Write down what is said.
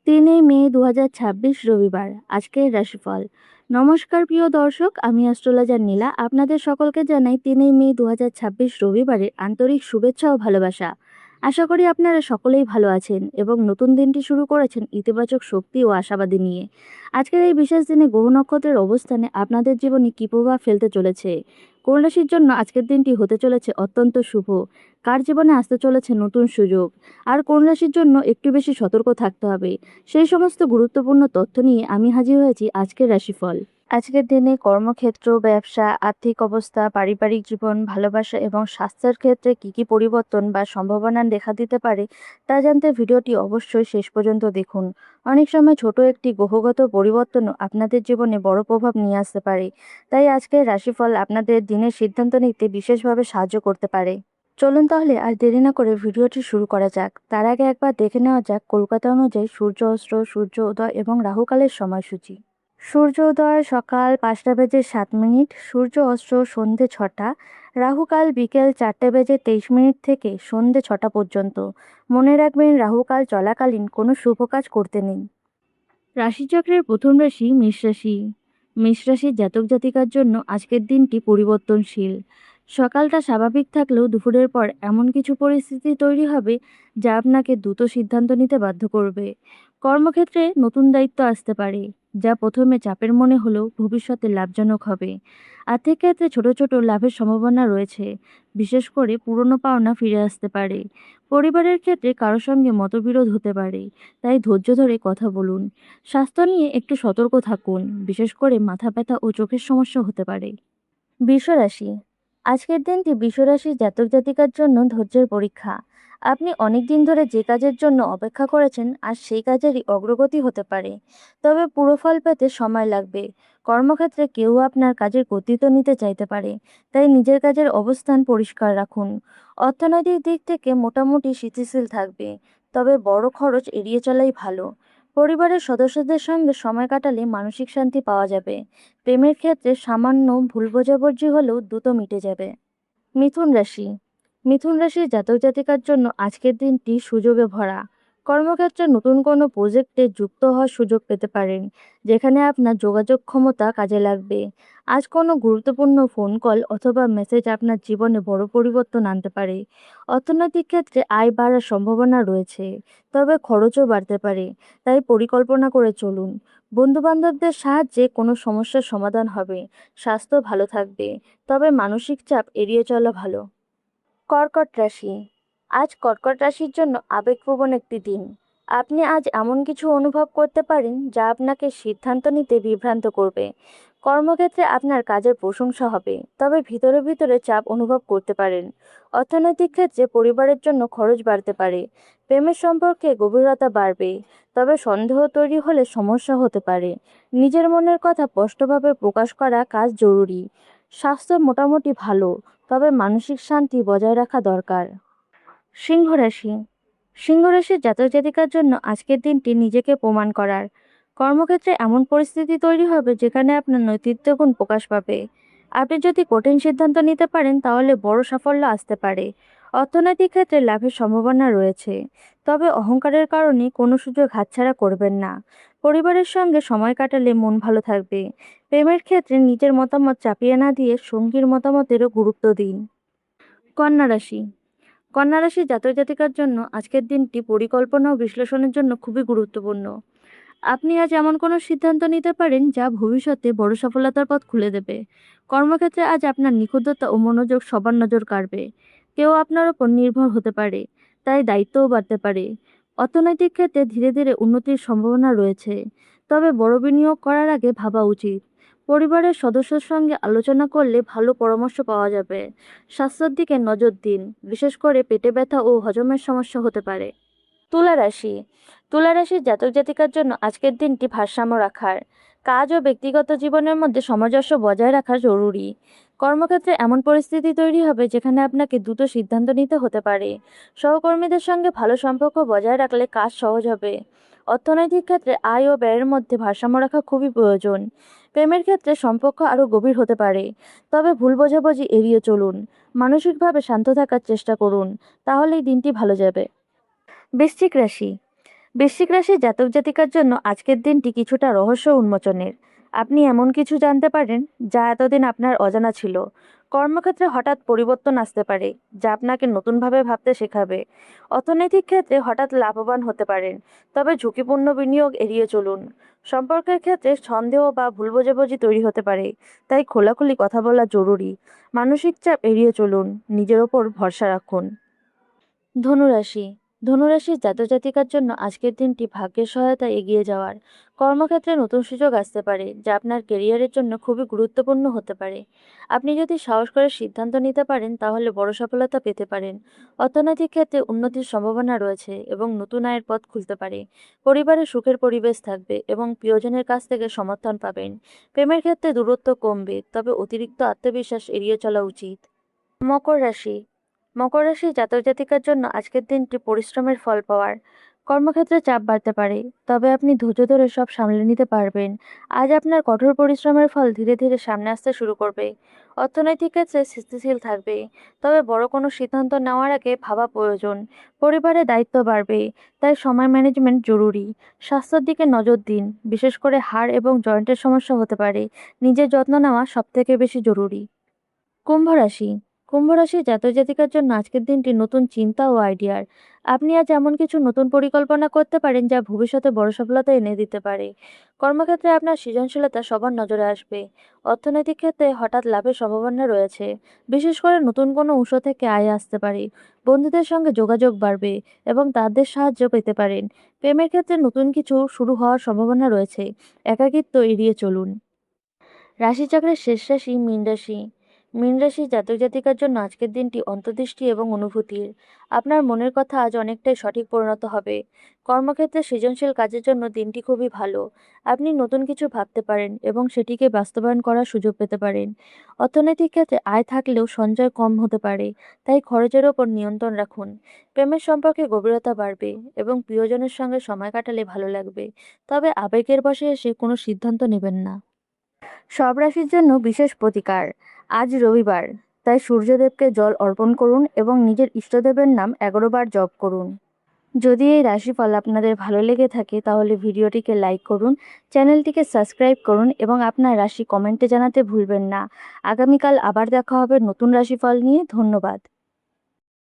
3 মে 2026 রবিবার। আজকের রাশিফল। নমস্কার প্রিয় দর্শক, আমি অ্যাস্ট্রোলজার নীলা। আপনাদের সকলকে জানাই 3 মে 2026 রবিবারের আন্তরিক শুভেচ্ছা ও ভালোবাসা। আশা করি আপনারা সকলেই ভালো আছেন এবং নতুন দিনটি শুরু করেছেন ইতিবাচক শক্তি ও আশাবাদী নিয়ে। আজকের এই বিশেষ দিনে গ্রহ নক্ষত্রের অবস্থানে আপনাদের জীবনে কী প্রভাব ফেলতে চলেছে, কোন রাশির জন্য আজকের দিনটি হতে চলেছে অত্যন্ত শুভ, কার জীবনে আসতে চলেছে নতুন সুযোগ, আর কোন রাশির জন্য একটু বেশি সতর্ক থাকতে হবে, সেই সমস্ত গুরুত্বপূর্ণ তথ্য নিয়ে আমি হাজির হয়েছি আজকের রাশিফল। আজকের দিনে কর্মক্ষেত্র, ব্যবসা, আর্থিক অবস্থা, পারিবারিক জীবন, ভালোবাসা এবং স্বাস্থ্যের ক্ষেত্রে কী কী পরিবর্তন বা সম্ভাবনা দেখা দিতে পারে তা জানতে ভিডিওটি অবশ্যই শেষ পর্যন্ত দেখুন। অনেক সময় ছোট একটি গ্রহগত পরিবর্তনও আপনাদের জীবনে বড় প্রভাব নিয়ে আসতে পারে, তাই আজকের রাশিফল আপনাদের দিনের সিদ্ধান্ত নিতে বিশেষভাবে সাহায্য করতে পারে। চলুন তাহলে আর দেরি না করে ভিডিওটি শুরু করা যাক। তার আগে একবার দেখে নেওয়া যাক কলকাতা অনুযায়ী সূর্য অস্ত, সূর্য উদয় এবং রাহুকালের সময়সূচি। সূর্য উদয় সকাল 5টা বেজে 7 মিনিট, সূর্য অস্ত সন্ধে 6টা, রাহুকাল বিকেল 4টে বেজে 23 মিনিট থেকে সন্ধে 6টা পর্যন্ত। মনে রাখবেন, রাহুকাল চলাকালীন কোনো শুভ কাজ করতে নেই। রাশিচক্রের প্রথম রাশি মেষ রাশি। মেষ রাশির জাতক জাতিকার জন্য আজকের দিনটি পরিবর্তনশীল। সকালটা স্বাভাবিক থাকলেও দুপুরের পর এমন কিছু পরিস্থিতি তৈরি হবে যা আপনাকে দ্রুত সিদ্ধান্ত নিতে বাধ্য করবে। কর্মক্ষেত্রে নতুন দায়িত্ব আসতে পারে, যা প্রথমে চাপের মনে হলেও ভবিষ্যতে লাভজনক হবে। আর্থিক ক্ষেত্রে ছোট ছোট লাভের সম্ভাবনা রয়েছে, বিশেষ করে পুরনো পাওনা ফিরে আসতে পারে। পরিবারের ক্ষেত্রে কারো সঙ্গে মতবিরোধ হতে পারে, তাই ধৈর্য ধরে কথা বলুন। স্বাস্থ্য নিয়ে একটু সতর্ক থাকুন, বিশেষ করে মাথা ব্যথা ও চোখের সমস্যা হতে পারে। বৃষরাশি। আজকের দিনটি বৃষরাশির জাতক জাতিকার জন্য ধৈর্যের পরীক্ষা। আপনি অনেক দিন ধরে যে কাজের জন্য অপেক্ষা করেছেন, আর সেই কাজেরই অগ্রগতি হতে পারে, তবে পুরো ফল পেতে সময় লাগবে। কর্মক্ষেত্রে কেউ আপনার কাজের কর্তৃত্ব নিতে চাইতে পারে, তাই নিজের কাজের অবস্থান পরিষ্কার রাখুন। অর্থনৈতিক দিক থেকে মোটামুটি স্থিতিশীল থাকবে, তবে বড় খরচ এড়িয়ে চলাই ভালো। পরিবারের সদস্যদের সঙ্গে সময় কাটালে মানসিক শান্তি পাওয়া যাবে। প্রেমের ক্ষেত্রে সামান্য ভুল বোঝাবুঝি হলেও দ্রুত মিটে যাবে। মিথুন রাশি। মিথুন রাশির জাতক জাতিকার জন্য আজকের দিনটি সুযোগে ভরা। কর্মক্ষেত্রে নতুন কোনো প্রজেক্টে যুক্ত হওয়ার সুযোগ পেতে পারেন, যেখানে আপনার যোগাযোগ ক্ষমতা কাজে লাগবে। আজ কোনো গুরুত্বপূর্ণ ফোন কল অথবা মেসেজ আপনার জীবনে বড় পরিবর্তন আনতে পারে। অর্থনৈতিক ক্ষেত্রে আয় বাড়ার সম্ভাবনা রয়েছে, তবে খরচও বাড়তে পারে, তাই পরিকল্পনা করে চলুন। বন্ধুবান্ধবদের সাহায্যে কোনো সমস্যার সমাধান হবে। স্বাস্থ্য ভালো থাকবে, তবে মানসিক চাপ এড়িয়ে চলা ভালো। কর্কট রাশি। আজ কর্কট রাশির জন্য আবেগপ্রবণ একটি দিন। আপনি আজ এমন কিছু অনুভব করতে পারেন যা আপনাকে সিদ্ধান্ত নিতে বিভ্রান্ত করবে। কর্মক্ষেত্রে আপনার কাজের প্রশংসা হবে, তবে ভিতরে ভিতরে চাপ অনুভব করতে পারেন। অর্থনৈতিক ক্ষেত্রে পরিবারের জন্য খরচ বাড়তে পারে। প্রেমের সম্পর্কে গভীরতা বাড়বে, তবে সন্দেহ তৈরি হলে সমস্যা হতে পারে। নিজের মনের কথা স্পষ্টভাবে প্রকাশ করা কাজ জরুরি। স্বাস্থ্য মোটামুটি ভালো, তবে মানসিক শান্তি বজায় রাখা দরকার। সিংহ রাশি। সিংহ রাশির জাতক জাতিকার জন্য আজকের দিনটি নিজেকে প্রমাণ করার। কর্মক্ষেত্রে এমন পরিস্থিতি তৈরি হবে যেখানে আপনার নৈতিত্ব গুণ প্রকাশ পাবে। আপনি যদি কঠিন সিদ্ধান্ত নিতে পারেন তাহলে বড় সাফল্য আসতে পারে। অর্থনৈতিক ক্ষেত্রে লাভের সম্ভাবনা রয়েছে, তবে অহংকারের কারণে কোনো সুযোগ হাতছাড়া করবেন না। পরিবারের সঙ্গে সময় কাটালে মন ভালো থাকবে। প্রেমের ক্ষেত্রে নিজের মতামত চাপিয়ে না দিয়ে সঙ্গীর মতামতেরও গুরুত্ব দিন। কন্যা রাশি। কন্যা রাশির জাতক জাতিকার জন্য আজকের দিনটি পরিকল্পনা ও বিশ্লেষণের জন্য খুবই গুরুত্বপূর্ণ। আপনি আজ এমন কোনো সিদ্ধান্ত নিতে পারেন যা ভবিষ্যতে বড় সফলতার পথ খুলে দেবে। কর্মক্ষেত্রে আজ আপনার নিখুঁততা ও মনোযোগ সবার নজর কাড়বে। কেউ আপনার ওপর নির্ভর হতে পারে, তাই দায়িত্বও বাড়তে পারে। অর্থনৈতিক ক্ষেত্রে ধীরে ধীরে উন্নতির সম্ভাবনা রয়েছে, তবে বড় বিনিয়োগ করার আগে ভাবা উচিত। পরিবারের সদস্যের সঙ্গে আলোচনা করলে ভালো পরামর্শ পাওয়া যাবে। স্বাস্থ্যের দিকে নজর দিন, বিশেষ করে পেটে ব্যথা ও হজমের সমস্যা হতে পারে। তুলা রাশি। তুলা রাশির জাতক জাতিকার জন্য আজকের দিনটি ভারসাম্য রাখার। কাজ ও ব্যক্তিগত জীবনের মধ্যে সামঞ্জস্য বজায় রাখা জরুরি। কর্মক্ষেত্রে এমন পরিস্থিতি তৈরি হবে যেখানে আপনাকে দ্রুত সিদ্ধান্ত নিতে হতে পারে। সহকর্মীদের সঙ্গে ভালো সম্পর্ক বজায় রাখলে কাজ সহজ হবে। অর্থনৈতিক ক্ষেত্রে আয় ও ব্যয়ের মধ্যে ভারসাম্য রাখা খুবই প্রয়োজন। প্রেমের ক্ষেত্রে সম্পর্ক আরও গভীর হতে পারে, তবে ভুল বোঝাবুঝি এড়িয়ে চলুন। মানসিকভাবে শান্ত থাকার চেষ্টা করুন, তাহলেই দিনটি ভালো যাবে। বৃশ্চিক রাশি। বৃশ্চিক রাশির জাতক জাতিকার জন্য আজকের দিনটি কিছুটা রহস্য উন্মোচনের। আপনি এমন কিছু জানতে পারেন যা এতদিন আপনার অজানা ছিল। কর্মক্ষেত্রে হঠাৎ পরিবর্তন আসতে পারে, যা আপনাকে নতুনভাবে ভাবতে শেখাবে। অর্থনৈতিক ক্ষেত্রে হঠাৎ লাভবান হতে পারেন, তবে ঝুঁকিপূর্ণ বিনিয়োগ এড়িয়ে চলুন। সম্পর্কের ক্ষেত্রে সন্দেহ বা ভুল বোঝাবুঝি তৈরি হতে পারে, তাই খোলাখুলি কথা বলা জরুরি। মানসিক চাপ এড়িয়ে চলুন, নিজের ওপর ভরসা রাখুন। ধনুরাশি ধনুরাশির জাতক জাতিকার জন্য আজকের দিনটি ভাগ্যের সহায়তায় এগিয়ে যাওয়ার। কর্মক্ষেত্রে নতুন সুযোগ আসতে পারে, যা আপনার কেরিয়ারের জন্য খুবই গুরুত্বপূর্ণ হতে পারে। আপনি যদি সাহস করে সিদ্ধান্ত নিতে পারেন তাহলে বড় সফলতা পেতে পারেন। অর্থনৈতিক ক্ষেত্রে উন্নতির সম্ভাবনা রয়েছে এবং নতুন আয়ের পথ খুলতে পারে। পরিবারে সুখের পরিবেশ থাকবে এবং প্রিয়জনের কাছ থেকে সমর্থন পাবেন। প্রেমের ক্ষেত্রে দূরত্ব কমবে, তবে অতিরিক্ত আত্মবিশ্বাস এড়িয়ে চলা উচিত। মকর রাশি মকর রাশির জাতক জাতিকার জন্য আজকের দিনটি পরিশ্রমের ফল পাওয়ার। কর্মক্ষেত্রে চাপ বাড়তে পারে, তবে আপনি ধৈর্য ধরে সব সামলে নিতে পারবেন। আজ আপনার কঠোর পরিশ্রমের ফল ধীরে ধীরে সামনে আসতে শুরু করবে। অর্থনৈতিক ক্ষেত্রে স্থিতিশীল থাকবে, তবে বড় কোনো সিদ্ধান্ত নেওয়ার আগে ভাবা প্রয়োজন। পরিবারে দায়িত্ব বাড়বে, তাই সময় ম্যানেজমেন্ট জরুরি। স্বাস্থ্যের দিকে নজর দিন, বিশেষ করে হাড় এবং জয়েন্টের সমস্যা হতে পারে। নিজের যত্ন নেওয়া সবথেকে বেশি জরুরি। কুম্ভ রাশি কুম্ভ রাশির জাতক জাতিকার জন্য আজকের দিনটি নতুন চিন্তা ও আইডিয়ার। আপনি আজ এমন কিছু নতুন পরিকল্পনা করতে পারেন যা ভবিষ্যতে বড় সফলতা এনে দিতে পারে। কর্মক্ষেত্রে আপনার সৃজনশীলতা সবার নজরে আসবে। অর্থনৈতিক ক্ষেত্রে হঠাৎ লাভের সম্ভাবনা রয়েছে, বিশেষ করে নতুন কোনো উৎস থেকে আয় আসতে পারে। বন্ধুদের সঙ্গে যোগাযোগ বাড়বে এবং তাদের সাহায্য পেতে পারেন। প্রেমের ক্ষেত্রে নতুন কিছু শুরু হওয়ার সম্ভাবনা রয়েছে। একাকিত্ব এড়িয়ে চলুন। রাশিচক্রের শেষ রাশি মীন রাশি। মীন রাশির জাতক জাতিকার জন্য আজকের দিনটি অন্তর্দৃষ্টি এবং অনুভূতির। আপনার মনের কথা আজ অনেকটাই সঠিক পরিণত হবে। কর্মক্ষেত্রে সৃজনশীল কাজের জন্য দিনটি খুবই ভালো। আপনি নতুন কিছু ভাবতে পারেন এবং সেটিকে বাস্তবায়ন করার সুযোগ পেতে পারেন। অর্থনৈতিক ক্ষেত্রে আয় থাকলেও সঞ্চয় কম হতে পারে, তাই খরচের ওপর নিয়ন্ত্রণ রাখুন। প্রেমের সম্পর্কে গভীরতা বাড়বে এবং প্রিয়জনের সঙ্গে সময় কাটালে ভালো লাগবে, তবে আবেগের বশে এসে কোনো সিদ্ধান্ত নেবেন না। সব রাশির জন্য বিশেষ প্রতিকার। আজ রবিবার, তাই সূর্যদেবকে জল অর্পণ করুন এবং নিজের ইষ্টদেবের নাম 11 বার জপ করুন। যদি এই রাশিফল আপনাদের ভালো লেগে থাকে তাহলে ভিডিওটিকে লাইক করুন, চ্যানেলটিকে সাবস্ক্রাইব করুন এবং আপনার রাশি কমেন্টে জানাতে ভুলবেন না। আগামীকাল আবার দেখা হবে নতুন রাশিফল নিয়ে। ধন্যবাদ।